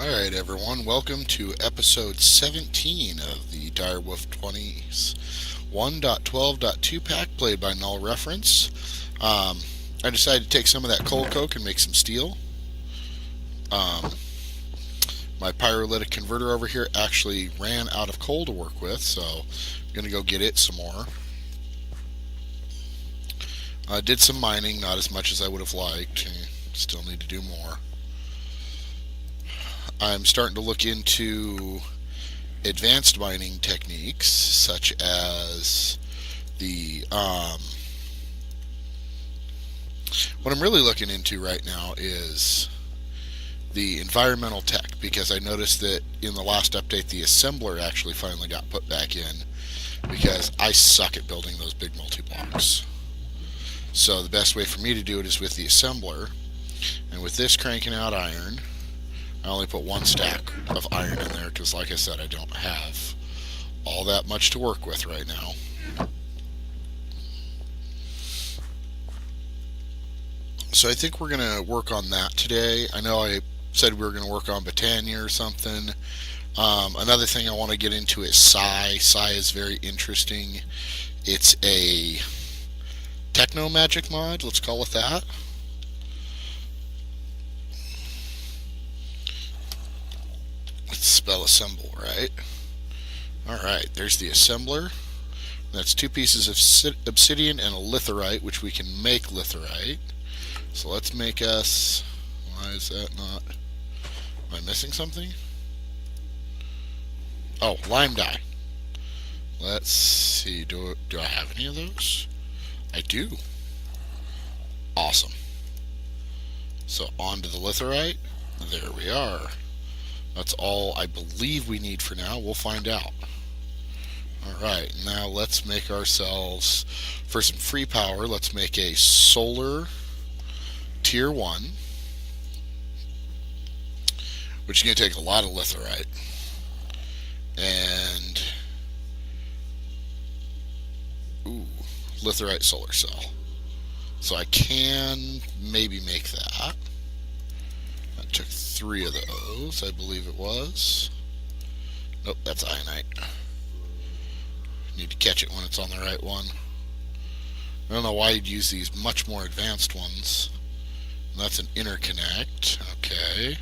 Alright everyone, welcome to episode 17 of the Direwolf20's 1.12.2 pack played by NulReference. I decided to take some of that coal coke and make some steel. My pyrolytic converter over here actually ran out of coal to work with, so I'm going to go get it some more. I did some mining, not as much as I would have liked. Still need to do more. I'm starting to look into advanced mining techniques, such as the what I'm really looking into right now is the environmental tech, because I noticed that in the last update the assembler actually finally got put back in, because I suck at building those big multi-blocks. So the best way for me to do it is with the assembler, and with this cranking out iron, I only put one stack of iron in there because, like I said, I don't have all that much to work with right now. So I think we're going to work on that today. I know I said we were going to work on Botania or something. Another thing I want to get into is Psi. Psi is very interesting. It's a techno magic mod, let's call it that. Spell assemble, right? Alright, there's the assembler. That's two pieces of obsidian and a litherite, which we can make litherite. So let's make us... Why is that not... Am I missing something? Oh, lime dye. Let's see, do I have any of those? I do. Awesome. So on to the litherite. There we are. That's all I believe we need for now. We'll find out. Alright, now let's make ourselves, for some free power, let's make a solar tier 1, which is going to take a lot of litherite. And, litherite solar cell. So I can maybe make that. Took 3 of those, I believe it was. Nope, that's ionite. Need to catch it when it's on the right one. I don't know why you'd use these much more advanced ones. And that's an interconnect. Okay.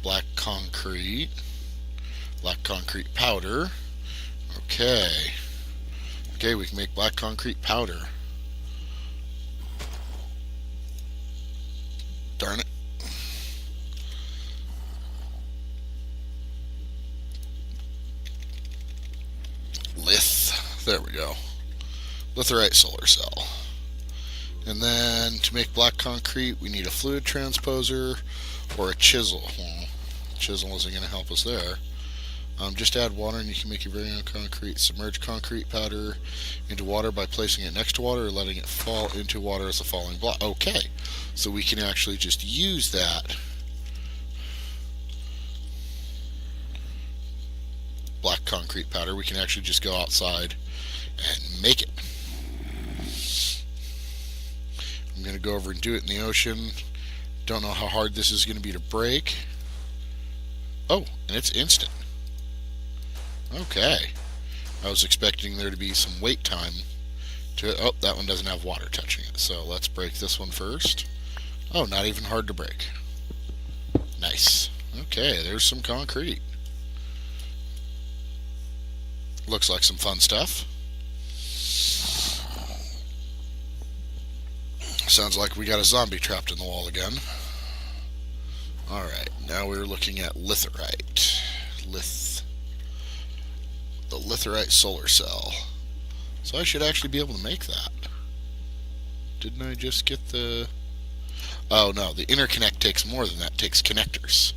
Black concrete. Black concrete powder. Okay. Okay, we can make black concrete powder. Darn it. There we go. Litherite solar cell. And then to make black concrete, we need a fluid transposer or a chisel. Well, chisel isn't going to help us there. Just add water and you can make your very own concrete. Submerge concrete powder into water by placing it next to water or letting it fall into water as a falling block. Okay, so we can actually just use that black concrete powder. We can actually just go outside and make it. I'm going to go over and do it in the ocean. Don't know how hard this is going to be to break. Oh, and it's instant. Okay. I was expecting there to be some wait time to it. Oh, that one doesn't have water touching it. So let's break this one first. Oh, not even hard to break. Nice. Okay, there's some concrete. Looks like some fun stuff. Sounds like we got a zombie trapped in the wall again. Alright, now we're looking at litherite. The litherite solar cell. So I should actually be able to make that. Didn't I just get the... Oh no, the interconnect takes more than that. It takes connectors.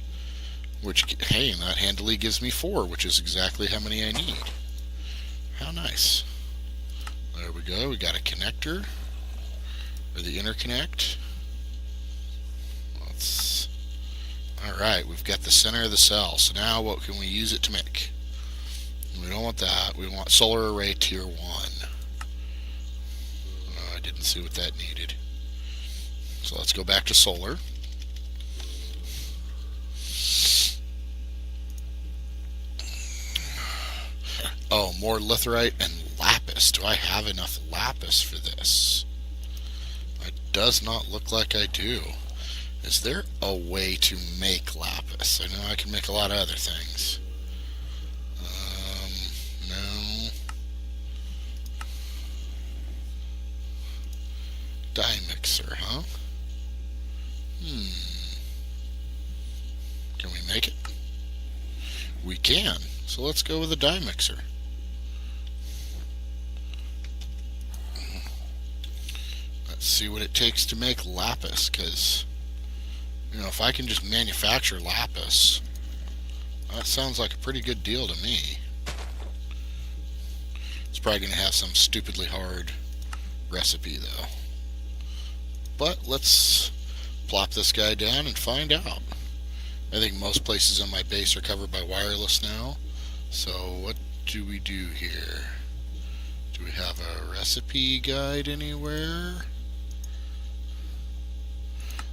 Which, hey, that handily gives me 4, which is exactly how many I need. How nice. There we go. We got a connector, or the interconnect. Alright, we've got the center of the cell. So now what can we use it to make? We don't want that. We want solar array tier 1. I didn't see what that needed. So let's go back to solar. more litherite and lapis. Do I have enough lapis for this? It does not look like I do. Is there a way to make lapis? I know I can make a lot of other things. No. Dye mixer, huh? Can we make it? We can. So let's go with a dye mixer. Let's see what it takes to make lapis, because, you know, if I can just manufacture lapis, that sounds like a pretty good deal to me. It's probably going to have some stupidly hard recipe, though. But let's plop this guy down and find out. I think most places on my base are covered by wireless now. So what do we do here? Do we have a recipe guide anywhere?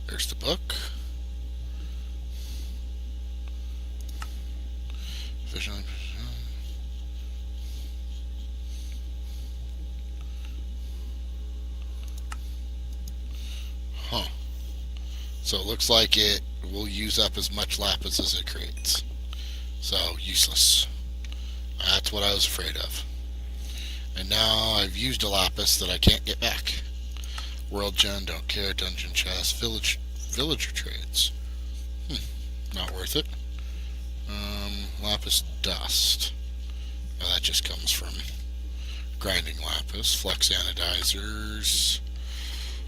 There's the book. Huh. So it looks like it will use up as much lapis as it creates. So, useless. That's what I was afraid of. And now I've used a lapis that I can't get back. World Gen, don't care, dungeon chest, villager trades. Not worth it. Lapis dust. Now that just comes from grinding lapis. Flex anodizers.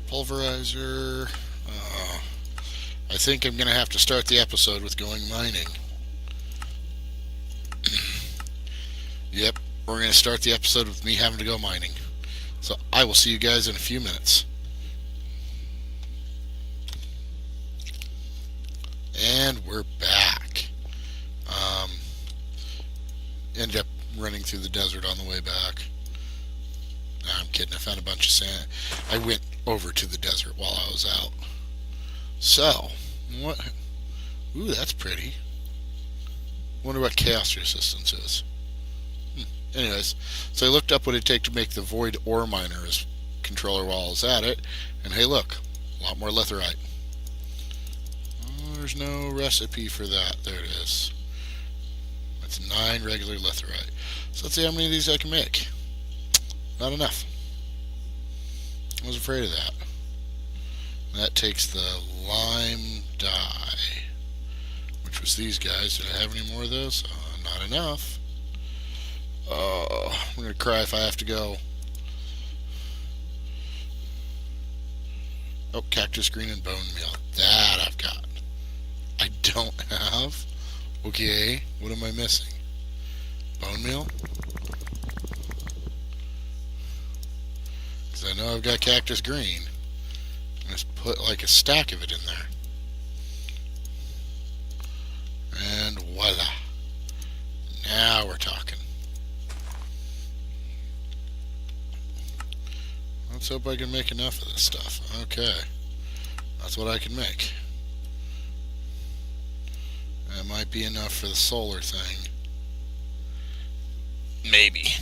Pulverizer. I think I'm going to have to start the episode with going mining. Yep, we're going to start the episode with me having to go mining. So I will see you guys in a few minutes. And we're back. Ended up running through the desert on the way back. Nah, I'm kidding. I found a bunch of sand. I went over to the desert while I was out. So, what? Ooh, that's pretty. Wonder what chaos resistance is. Anyways, so I looked up what it'd take to make the void ore miner as controller while I was at it, and hey, look, a lot more litherite. Oh, there's no recipe for that. There it is. That's 9 regular litherite. So let's see how many of these I can make. Not enough. I was afraid of that. That takes the lime dye, which was these guys. Did I have any more of those? Not enough. I'm going to cry if I have to go. Oh, cactus green and bone meal. That I've got. I don't have. Okay, what am I missing? Bone meal? Because I know I've got cactus green. Just put like a stack of it in there. And voila. Now we're talking. Let's hope I can make enough of this stuff. Okay. That's what I can make. That might be enough for the solar thing. Maybe.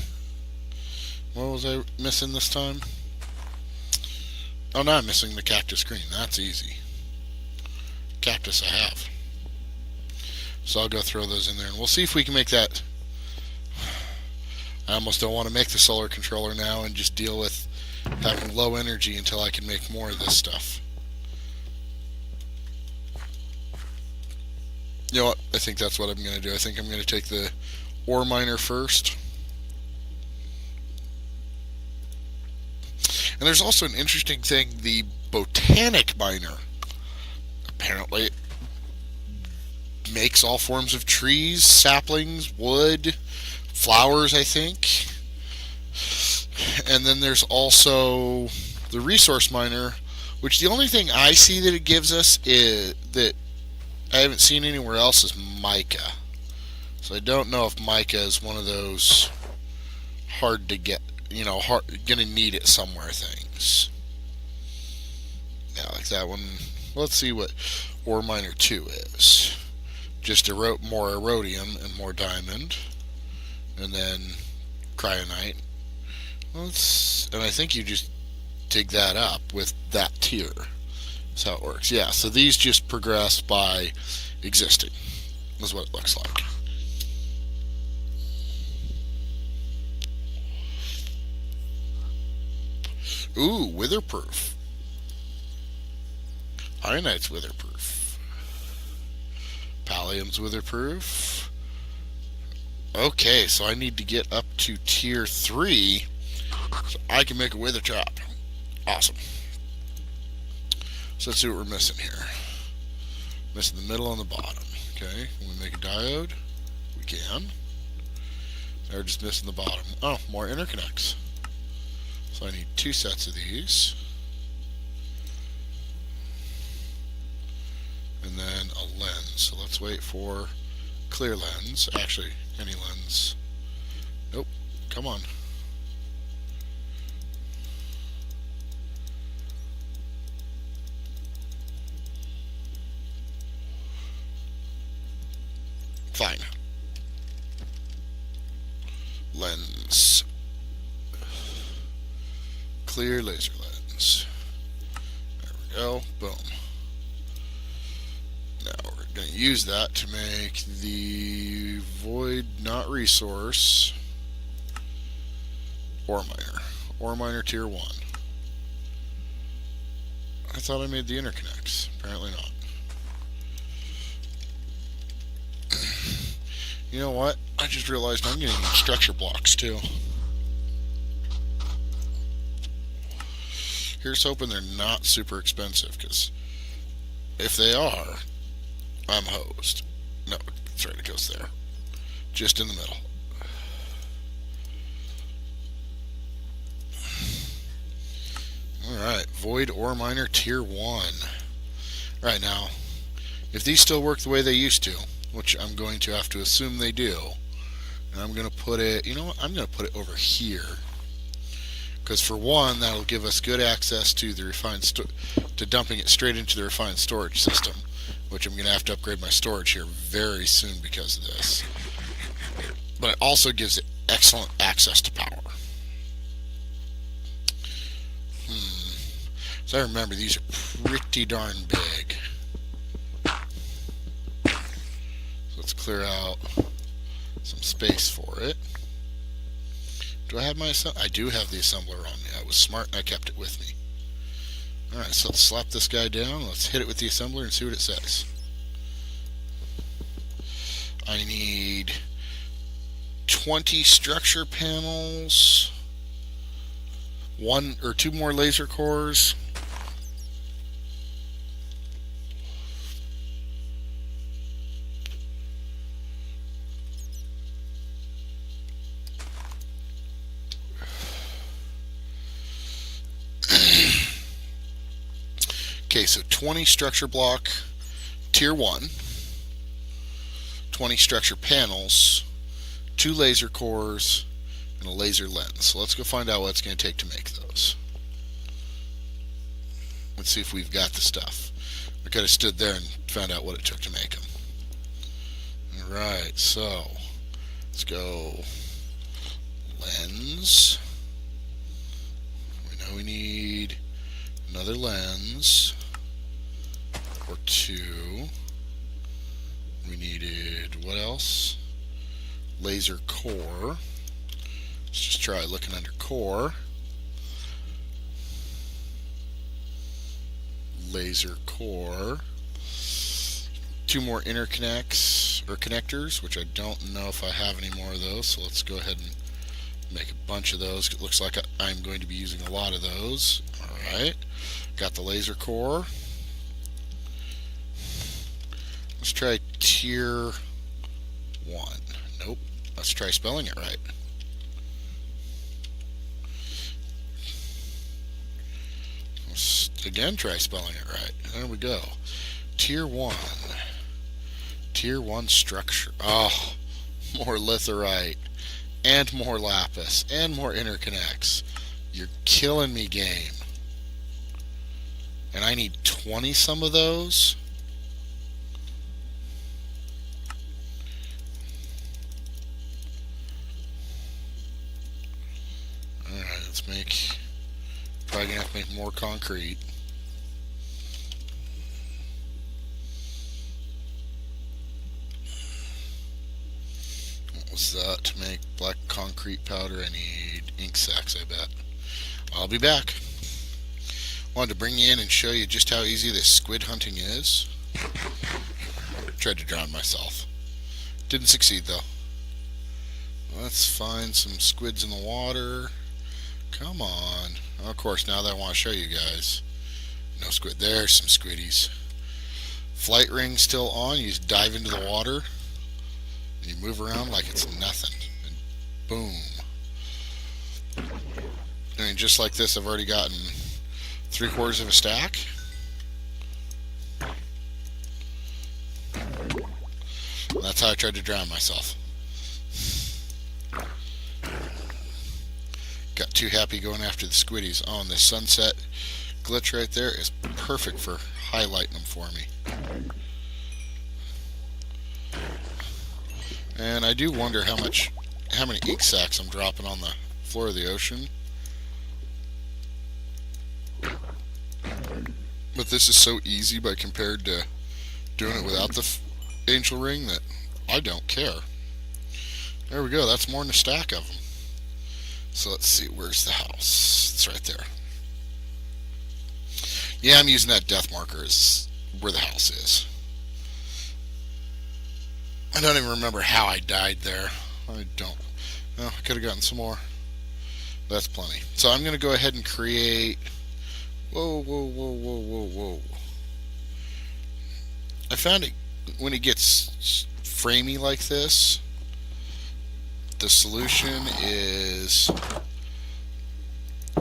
What was I missing this time? Oh, no, I'm missing the cactus green. That's easy. Cactus I have. So I'll go throw those in there, and we'll see if we can make that. I almost don't want to make the solar controller now and just deal with having low energy until I can make more of this stuff. You know what? I think that's what I'm going to do. I think I'm going to take the ore miner first. And there's also an interesting thing, the botanic miner apparently makes all forms of trees, saplings, wood, flowers, I think. And then there's also the resource miner, which the only thing I see that it gives us is that I haven't seen anywhere else is mica. So I don't know if mica is one of those hard to get, you know, gonna need it somewhere things. Yeah, like that one. Let's see what ore miner 2 is. Just more erodium and more diamond, and then cryonite. And I think you just dig that up with that tier. That's how it works. Yeah, so these just progress by existing, is what it looks like. Ooh, witherproof. Ironite's witherproof. Pallium's witherproof. Okay, so I need to get up to tier 3 so I can make a wither trap. Awesome. So let's see what we're missing here. Missing the middle and the bottom. Okay, can we make a diode? We can. Now we're just missing the bottom. Oh, more interconnects. So I need 2 sets of these. And then a lens. So let's wait for clear lens. Actually, any lens. Nope. Come on. Fine. Lens. Clear laser lens. There we go. Boom. Now we're going to use that to make the void not resource ore miner. Ore miner tier 1. I thought I made the interconnects. Apparently not. You know what? I just realized I'm getting structure blocks too. Here's hoping they're not super expensive, because if they are, I'm hosed. No, that's right, it goes there. Just in the middle. Alright, Void Ore Miner Tier 1. Right now, if these still work the way they used to, which I'm going to have to assume they do, and I'm going to put it, you know what, I'm going to put it over here. Because for one, that'll give us good access to the to dumping it straight into the refined storage system, which I'm going to have to upgrade my storage here very soon because of this. But it also gives it excellent access to power. So I remember these are pretty darn big. So let's clear out some space for it. Do I have my I do have the assembler on me. I was smart and I kept it with me. Alright, so let's slap this guy down. Let's hit it with the assembler and see what it says. I need 20 structure panels, 1 or 2 more laser cores, okay, so 20 structure block tier 1, 20 structure panels, 2 laser cores, and a laser lens. So let's go find out what it's going to take to make those. Let's see if we've got the stuff. I could have stood there and found out what it took to make them. Alright, so let's go lens. We know we need another lens or 2. We needed, what else? Laser core. Let's just try looking under core. Laser core. 2 more interconnects or connectors, which I don't know if I have any more of those, so let's go ahead and make a bunch of those. It looks like I'm going to be using a lot of those. Alright, got the laser core. Let's try tier 1. Nope. Let's try spelling it right. Let's again try spelling it right. There we go. Tier 1. Tier 1 structure. Oh, more litherite. And more lapis. And more interconnects. You're killing me, game. And I need 20 some of those. let's make, probably gonna have to make more concrete. What was that? To make black concrete powder, I need ink sacs, I bet. I'll be back. Wanted to bring you in and show you just how easy this squid hunting is. Tried to drown myself. Didn't succeed though. Let's find some squids in the water. Come on. Of course, now that I want to show you guys. No squid. There's some squiddies. Flight ring still on. You just dive into the water. You move around like it's nothing. And boom. I mean, just like this, I've already gotten 3/4 of a stack. That's how I tried to drown myself. Got too happy going after the squiddies. Oh, and this sunset glitch right there is perfect for highlighting them for me. And I do wonder how many ink sacs I'm dropping on the floor of the ocean. But this is so easy by compared to doing it without the angel ring that I don't care. There we go. That's more than a stack of them. So let's see. Where's the house? It's right there. Yeah, I'm using that death marker as where the house is. I don't even remember how I died there. I don't. Oh, I could have gotten some more. That's plenty. So I'm going to go ahead and create... Whoa, whoa, whoa, whoa, whoa, whoa. I found it when it gets framey like this, the solution is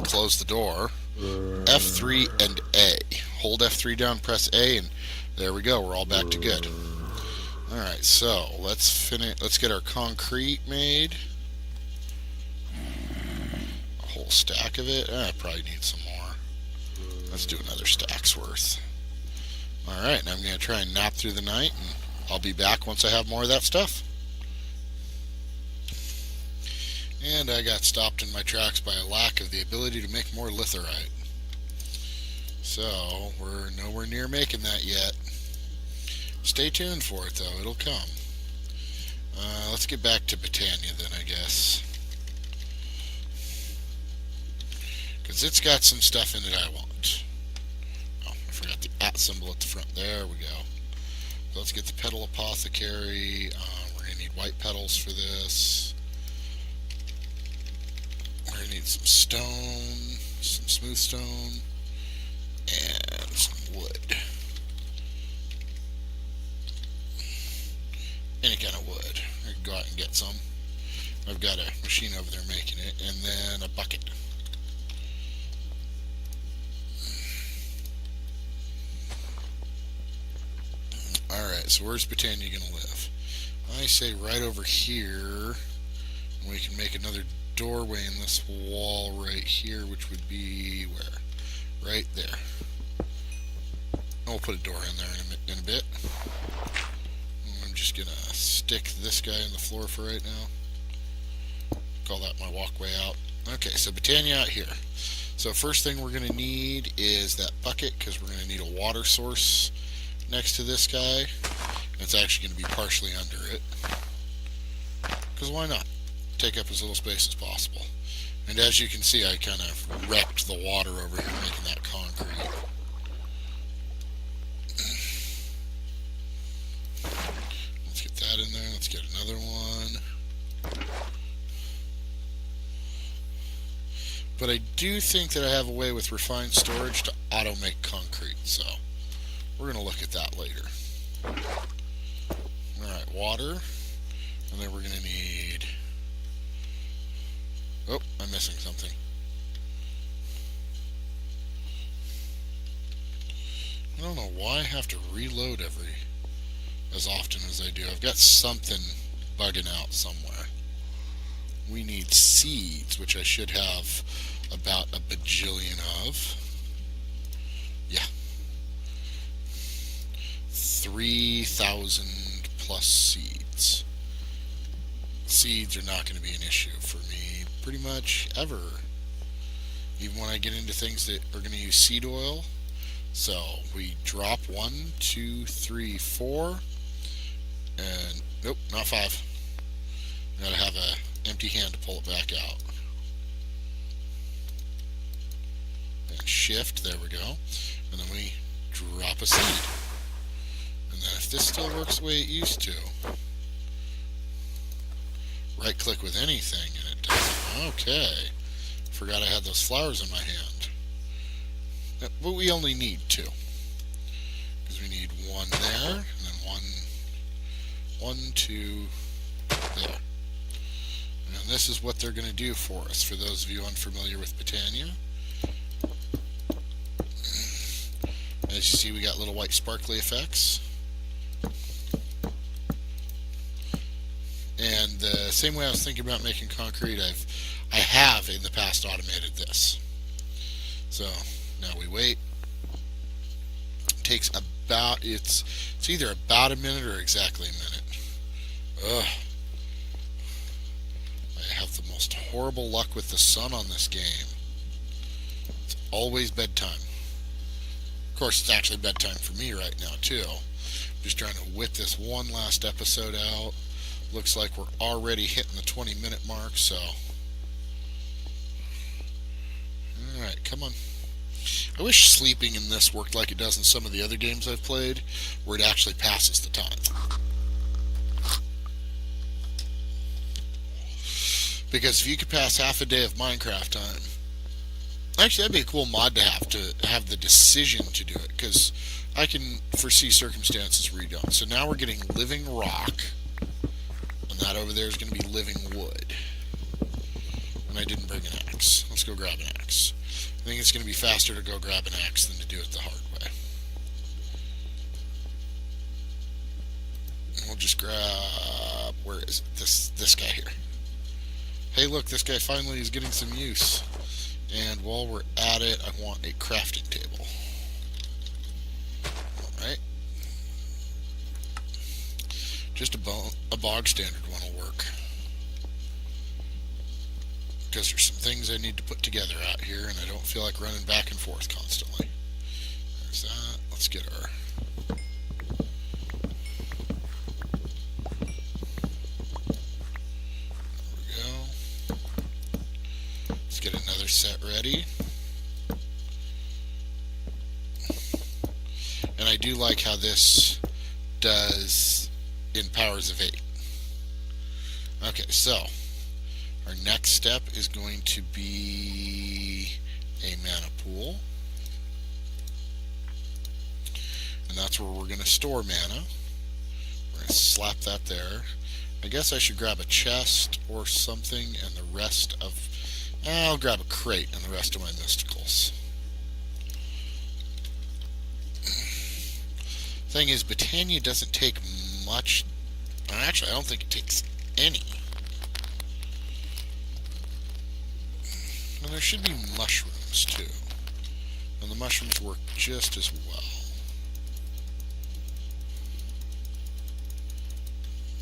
close the door, F3 and A. Hold F3 down, press A, and there we go. We're all back to good. Alright, so let's get our concrete made. A whole stack of it. I probably need some more. Let's do another stack's worth. Alright, and I'm going to try and nap through the night, and I'll be back once I have more of that stuff. And I got stopped in my tracks by a lack of the ability to make more litherite. So, we're nowhere near making that yet. Stay tuned for it, though. It'll come. Let's get back to Britannia, then, I guess. Because it's got some stuff in it I want. Oh, I forgot the @ symbol at the front. There we go. So let's get the petal apothecary. We're going to need white petals for this. We're going to need some stone, some smooth stone, and some wood. Any kind of wood. I can go out and get some. I've got a machine over there making it, and then a bucket. Alright, so where's Britannia going to live? I say right over here. And we can make another doorway in this wall right here, which would be where? Right there. I'll put a door in there in a bit. I'm just going to stick this guy in the floor for right now. Call that my walkway out. Okay, so Britannia out here. So first thing we're going to need is that bucket, because we're going to need a water source next to this guy. It's actually going to be partially under it. Because why not? Take up as little space as possible. And as you can see, I kind of wrecked the water over here making that concrete. Let's get that in there. Let's get another one. But I do think that I have a way with refined storage to auto-make concrete, so we're going to look at that later. Alright, water. And then we're going to need... Oh, I'm missing something. I don't know why I have to reload as often as I do. I've got something bugging out somewhere. We need seeds, which I should have about a bajillion of. Yeah. 3,000 plus seeds. Seeds are not going to be an issue for me pretty much ever. even when I get into things that are going to use seed oil. So we drop 1, 2, 3, 4, and nope, not 5. Gotta have an empty hand to pull it back out. And shift, there we go. And then we drop a seed. And then if this still works the way it used to, right click with anything and it does. Okay. Forgot I had those flowers in my hand. But we only need 2. Because we need 1 there, and then 1, 2, there. And this is what they're going to do for us, for those of you unfamiliar with Botania. As you see, we got little white sparkly effects. And the same way I was thinking about making concrete, I have in the past automated this. So now we wait. It takes about, it's either about a minute or exactly a minute. Ugh. I have the most horrible luck with the sun on this game. It's always bedtime. Of course, it's actually bedtime for me right now too. I'm just trying to whip this one last episode out. Looks like we're already hitting the 20-minute mark, so. Alright, come on. I wish sleeping in this worked like it does in some of the other games I've played, where it actually passes the time. Because if you could pass half a day of Minecraft time, actually that'd be a cool mod to have the decision to do it, because I can foresee circumstances where you don't. So now we're getting living rock, and that over there is going to be living wood. And I didn't bring an axe. Let's go grab an axe. I think it's going to be faster to go grab an axe than to do it the hard way. And we'll just grab, where is it? This guy here. Hey look, this guy finally is getting some use. And while we're at it, I want a crafting table. Alright. Just a bog standard one will work. Because there's some things I need to put together out here, and I don't feel like running back and forth constantly. There's that. Let's get our... There we go. Let's get another set ready. And I do like how this does in powers of 8. Okay, so our next step is going to be a mana pool. And that's where we're going to store mana. We're going to slap that there. I guess I should grab a chest or something and the rest of... I'll grab a crate and the rest of my mysticals. Thing is, Botania doesn't take much... Actually, I don't think it takes any. And there should be mushrooms, too. And the mushrooms work just as well.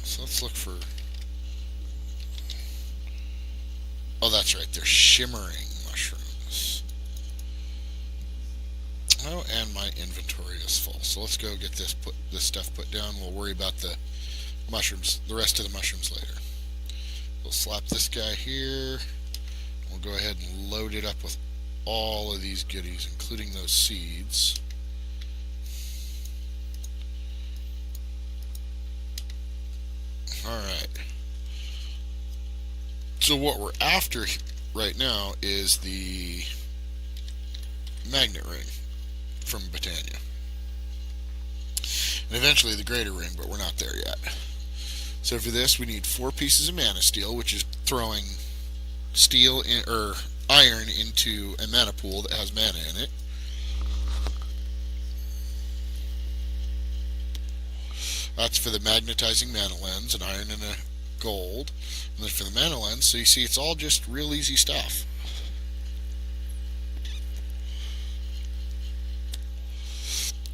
So let's look for... Oh, that's right. They're shimmering mushrooms. Oh, and my inventory is full. So let's go get this stuff put down. We'll worry about the mushrooms, the rest of the mushrooms later. We'll slap this guy here. We'll go ahead and load it up with all of these goodies, including those seeds. Alright. So what we're after right now is the magnet ring from Botania. And eventually the greater ring, but we're not there yet. So for this we need 4 pieces of mana steel, which is throwing steel or iron into a mana pool that has mana in it. That's for the magnetizing mana lens, an iron and a gold. And then for the mana lens, so you see it's all just real easy stuff.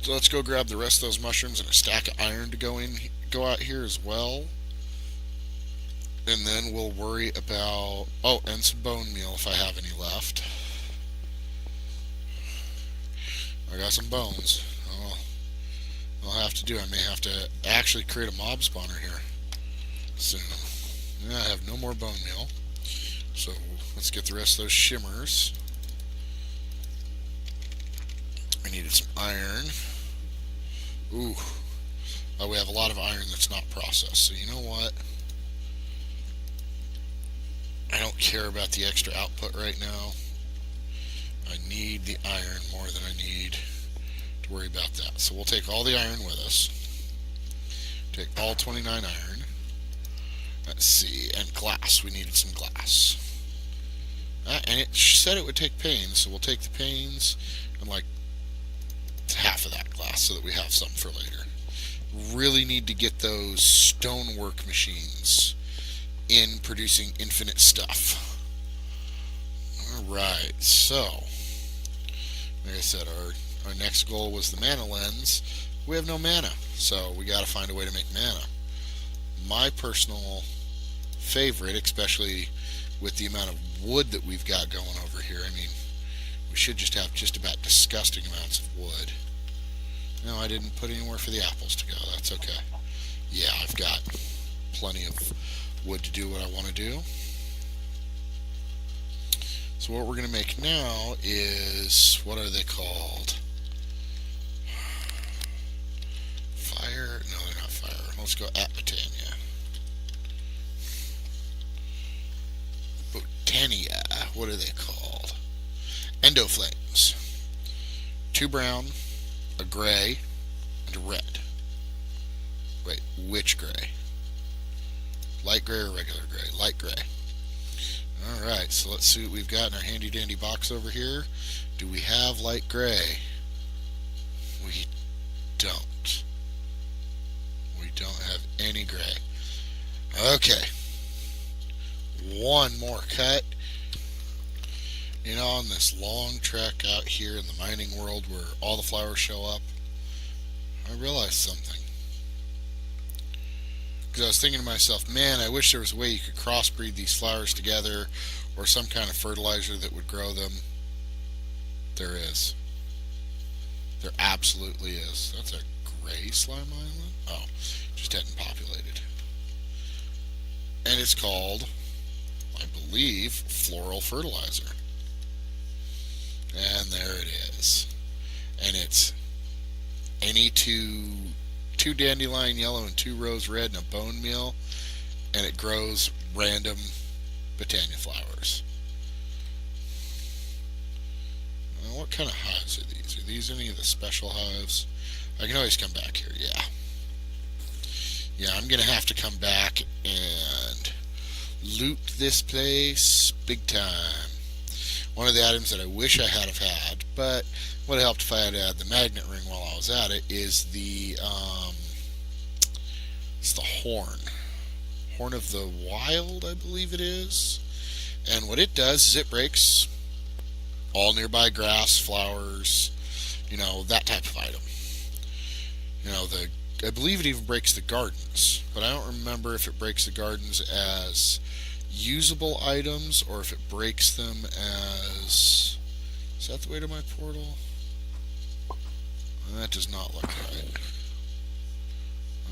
So let's go grab the rest of those mushrooms and a stack of iron to go out here as well. And then we'll worry about, oh, and some bone meal if I have any left. I got some bones. I'll have to do. I may have to actually create a mob spawner here soon. Yeah, I have no more bone meal. So let's get the rest of those shimmers. I needed some iron. Ooh. Oh, we have a lot of iron that's not processed. So you know what? I don't care about the extra output right now. I need the iron more than I need to worry about that. So we'll take all the iron with us. Take all 29 iron. Let's see. And glass. We needed some glass. And it said it would take panes, so we'll take the panes and like half of that glass so that we have some for later. Really need to get those stonework machines in producing infinite stuff. Alright, so like I said, our next goal was the mana lens. We have no mana, so we gotta find a way to make mana. My personal favorite, especially with the amount of wood that we've got going over here, I mean, we should just have just about disgusting amounts of wood. No, I didn't put anywhere for the apples to go. That's okay. Yeah, I've got plenty of wood to do what I want to do. So what we're going to make now is, what are they called? Fire? No, they're not fire. Let's go at Botania. Botania. What are they called? Endo flames. 2 brown, a gray, and a red. Wait, which gray? Light gray or regular gray? Light gray. Alright, so let's see what we've got in our handy dandy box over here. Do we have light gray? We don't. We don't have any gray. Okay. One more cut. You know, on this long trek out here in the mining world where all the flowers show up, I realized something. Because I was thinking to myself, man, I wish there was a way you could crossbreed these flowers together or some kind of fertilizer that would grow them. There is. There absolutely is. That's a gray slime island? Oh, just hadn't populated. And it's called, I believe, floral fertilizer. And there it is. And it's any two dandelion yellow and 2 rose red and a bone meal, and it grows random Botania flowers. What kind of hives are these? Are these any of the special hives? I can always come back here. Yeah, I'm gonna have to come back and loot this place big time. One of the items that I wish I had have had, but would have helped if I had had the magnet ring while I was at it, is the it's the horn of the wild, I believe it is. And what it does is it breaks all nearby grass, flowers, you know, that type of item. You know, I believe it even breaks the gardens, but I don't remember if it breaks the gardens as usable items or if it breaks them as, is that the way to my portal? That does not look right.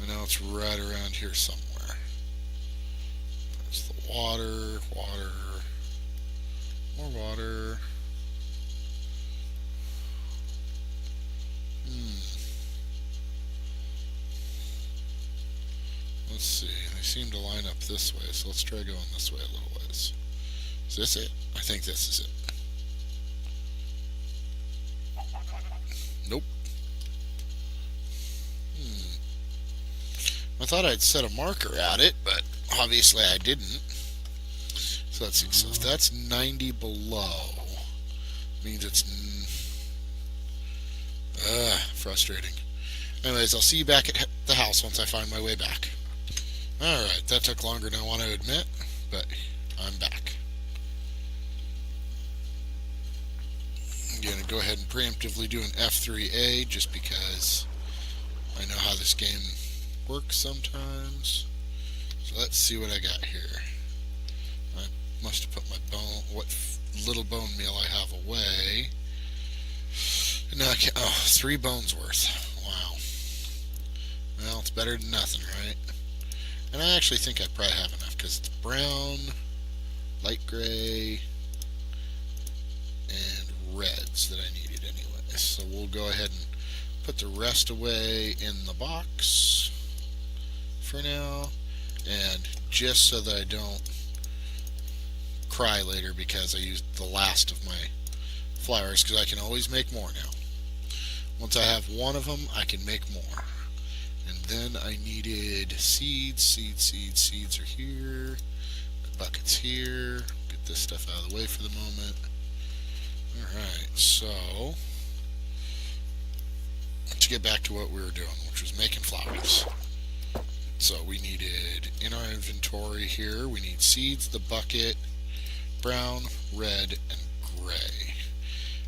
I know it's right around here somewhere. There's the water, more water. Let's see, they seem to line up this way, so let's try going this way a little ways. Is this it? I think this is it. Nope. I thought I'd set a marker at it, but obviously I didn't. So let's see, so if that's 90 below, means it's frustrating. Anyways, I'll see you back at the house once I find my way back. Alright, that took longer than I want to admit, but I'm back. I'm going to go ahead and preemptively do an F3A just because I know how this game works sometimes. So let's see what I got here. I must have put my bone, what little bone meal I have away. No, I can't. Oh, 3 bones worth. Wow. Well, it's better than nothing, right? And I actually think I probably have enough because it's brown, light gray, and reds that I needed anyway. So we'll go ahead and put the rest away in the box for now. And just so that I don't cry later because I used the last of my flowers, because I can always make more now. Once I have one of them, I can make more. And then I needed seeds. Seeds are here. The bucket's here. Get this stuff out of the way for the moment. Alright, so let's get back to what we were doing, which was making flowers. So we needed, in our inventory here, we need seeds, the bucket, brown, red, and gray.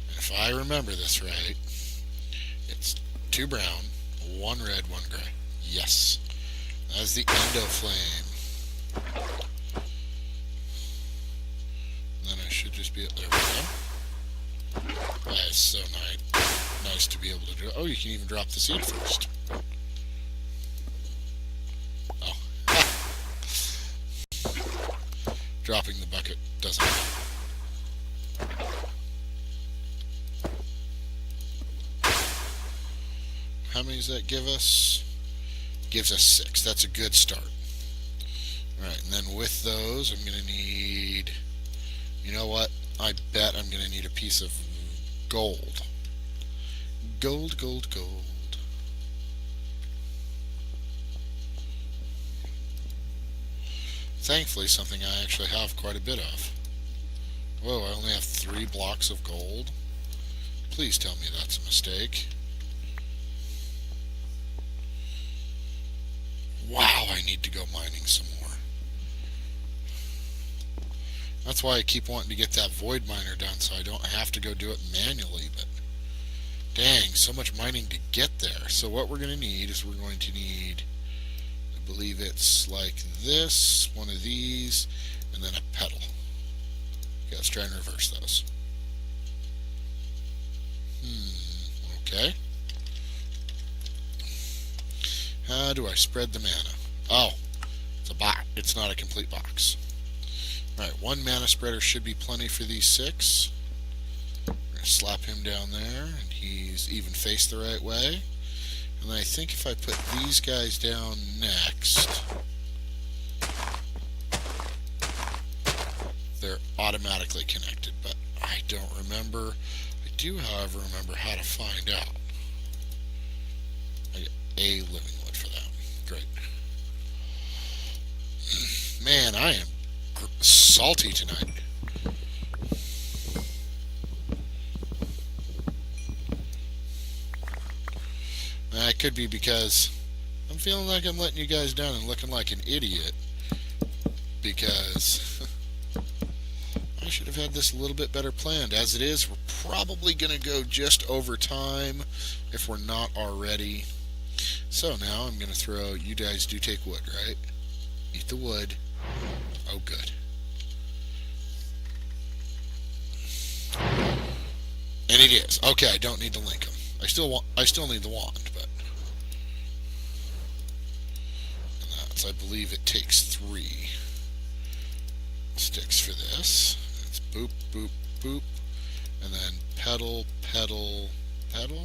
And if I remember this right, it's 2 brown, 1 red, 1 gray. Yes. That's the endo flame. And then I should just be up there. That is so nice to be able to do it. Oh, you can even drop the seed first. Dropping the bucket doesn't help. How many does that give us? Gives us 6. That's a good start. Alright, and then with those, I'm going to need... You know what? I bet I'm going to need a piece of gold. Gold. Thankfully, something I actually have quite a bit of. Whoa, I only have 3 blocks of gold? Please tell me that's a mistake. Wow, I need to go mining some more. That's why I keep wanting to get that void miner done so I don't have to go do it manually, but dang, so much mining to get there. So what we're going to need is we're going to need, I believe it's like this, one of these, and then a petal. Okay, let's try and reverse those. Okay. How do I spread the mana? Oh, it's a box. It's not a complete box. Alright, 1 mana spreader should be plenty for these 6. We're going to slap him down there, and he's even faced the right way. And then I think if I put these guys down next, they're automatically connected, but I don't remember. I do, however, remember how to find out. I get a living wood for that. Great. Man, I am salty tonight. That could be because I'm feeling like I'm letting you guys down and looking like an idiot, because I should have had this a little bit better planned. As it is, we're probably going to go just over time if we're not already. So now I'm going to throw, you guys do take wood, right? Eat the wood. Oh, good. And it is. Okay, I don't need to link them. I still need the wand, but... And that's, I believe it takes 3 sticks for this. It's boop, boop, boop. And then petal. No.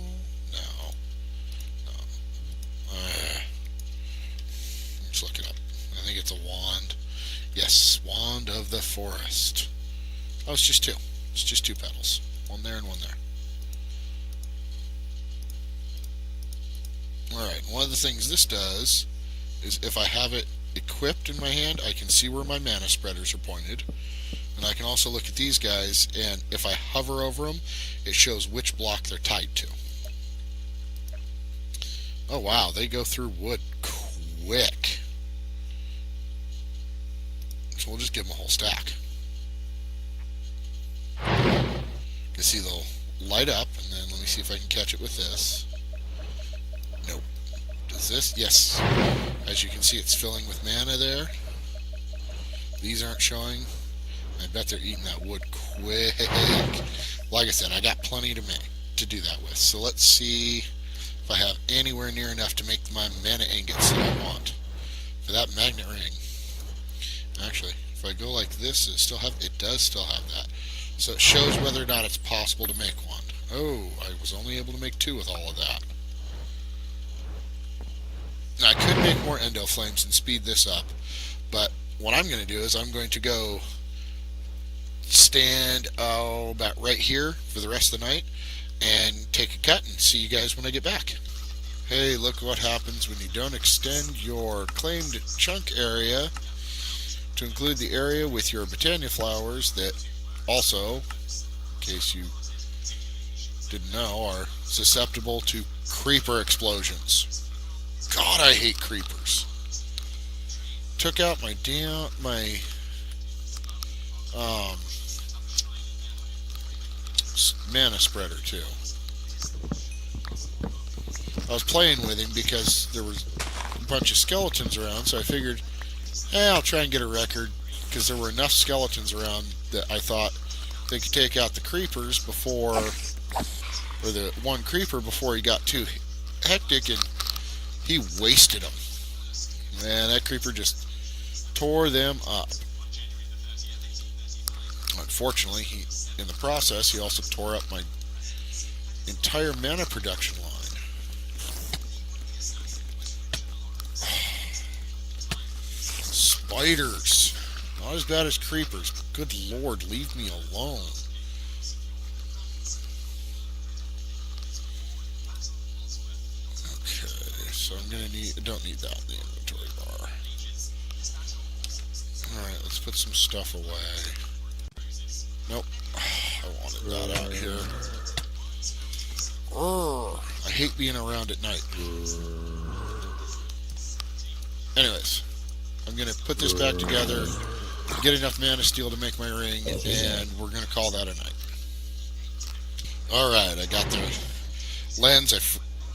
Let's look it up. I think it's a wand. Yes, Wand of the Forest. Oh, it's just 2. It's just 2 petals. 1 there and 1 there. Alright, one of the things this does is if I have it equipped in my hand, I can see where my mana spreaders are pointed. And I can also look at these guys, and if I hover over them, it shows which block they're tied to. Oh wow, they go through wood quick. So we'll just give them a whole stack. You see they'll light up, and then let me see if I can catch it with this. Nope. Does this? Yes. As you can see, it's filling with mana there. These aren't showing. I bet they're eating that wood quick. Like I said, I got plenty to make. to do that with. So let's see if I have anywhere near enough to make my mana ingots that I want for that magnet ring. Actually, if I go like this, it does still have that. So it shows whether or not it's possible to make one. Oh, I was only able to make 2 with all of that. Now I could make more endo flames and speed this up, but what I'm going to do is I'm going to go stand about right here for the rest of the night and take a cut and see you guys when I get back. Hey, look what happens when you don't extend your claimed chunk area to include the area with your Botania flowers that also, in case you didn't know, are susceptible to creeper explosions. God, I hate creepers. Took out my mana spreader too. I was playing with him because there was a bunch of skeletons around, so I figured, I'll try and get a record, because there were enough skeletons around that I thought they could take out the creepers before, or the one creeper before he got too hectic, and he wasted them. Man, that creeper just tore them up. Unfortunately, in the process, he also tore up my entire mana production line. Spiders. Not as bad as creepers, but good lord, leave me alone. Okay, so I don't need that in the inventory bar. Alright, let's put some stuff away. Nope, I wanted that out here. I hate being around at night. Anyways, I'm going to put this back together, get enough mana steel to make my ring, and we're going to call that a night. Alright, I got the lens. I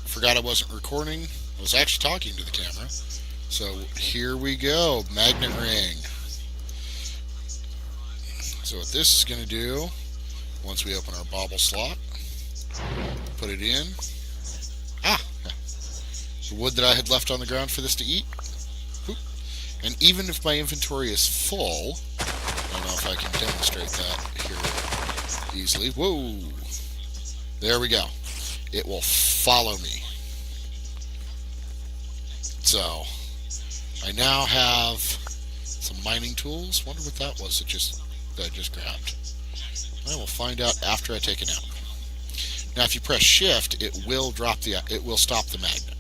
forgot I wasn't recording. I was actually talking to the camera. So here we go, magnet ring. So what this is going to do, once we open our bauble slot, put it in. The wood that I had left on the ground for this to eat. And even if my inventory is full, I don't know if I can demonstrate that here easily. Whoa! There we go. It will follow me. So, I now have some mining tools. Wonder what that was that I just grabbed. I will find out after I take a nap. Now, if you press Shift, it will stop the magnet,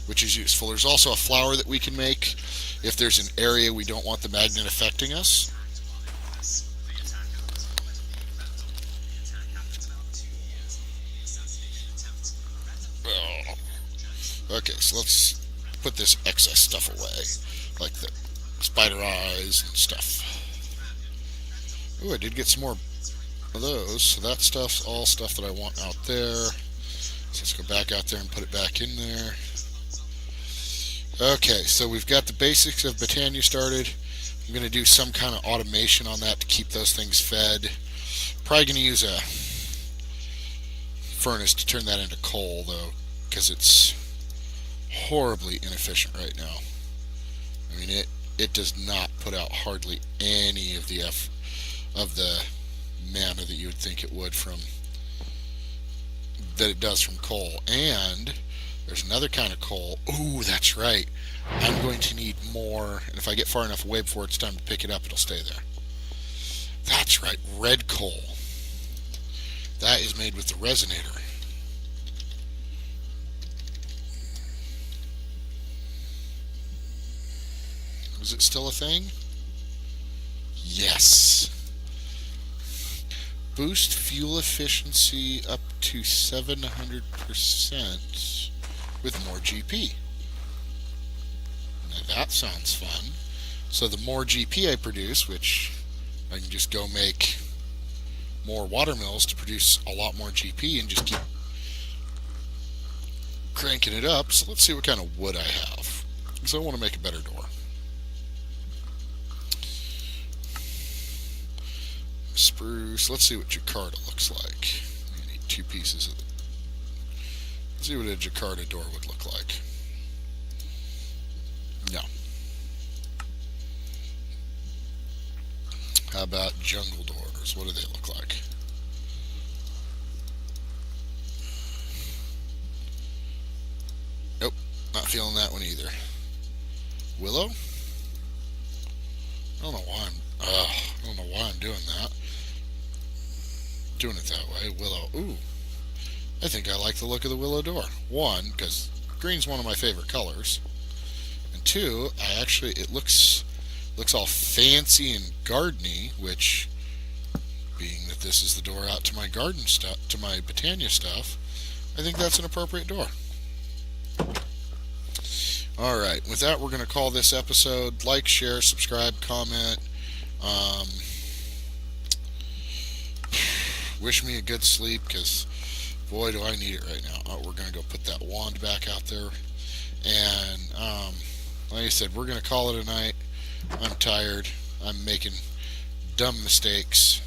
which is useful. There's also a flower that we can make if there's an area we don't want the magnet affecting us. Okay, so let's put this excess stuff away, like the spider eyes and stuff. Ooh, I did get some more of those, so that stuff's all stuff that I want out there. So let's go back out there and put it back in there. Okay, so we've got the basics of Botania started. I'm going to do some kind of automation on that to keep those things fed. Probably going to use a furnace to turn that into coal, though, because it's horribly inefficient right now. I mean, it does not put out hardly any of the mana that you would think it would that it does from coal. And there's another kind of coal. Ooh, that's right. I'm going to need more, and if I get far enough away before it's time to pick it up, it'll stay there. That's right, red coal. That is made with the resonator. Is it still a thing? Yes. Boost fuel efficiency up to 700% with more GP. Now that sounds fun. So the more GP I produce, which I can just go make more watermills to produce a lot more GP and just keep cranking it up. So let's see what kind of wood I have, because I want to make a better door. Spruce. Let's see what Jakarta looks like. two pieces of it. Let's see what a Jakarta door would look like. No. How about jungle doors? What do they look like? Nope, not feeling that one either. Willow? I don't know why I'm doing that. Doing it that way. Willow. Ooh. I think I like the look of the willow door. One, because green's one of my favorite colors. And two, it looks all fancy and gardeny, which, being that this is the door out to my garden stuff, to my Botania stuff, I think that's an appropriate door. Alright, with that, we're going to call this episode. Like, share, subscribe, comment. Wish me a good sleep, because boy do I need it right now. We're going to go put that wand back out there. And like I said, we're going to call it a night. I'm tired. I'm making dumb mistakes.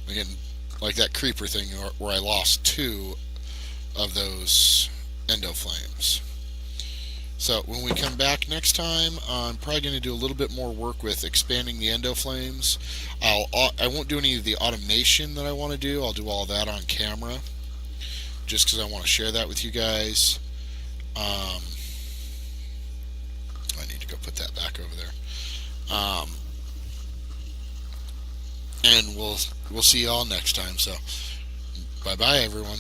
I'm getting like that creeper thing where I lost 2 of those endo flames. So when we come back next time, I'm probably going to do a little bit more work with expanding the endo flames. I won't do any of the automation that I want to do. I'll do all that on camera, just because I want to share that with you guys. I need to go put that back over there. And we'll see you all next time. So bye bye everyone.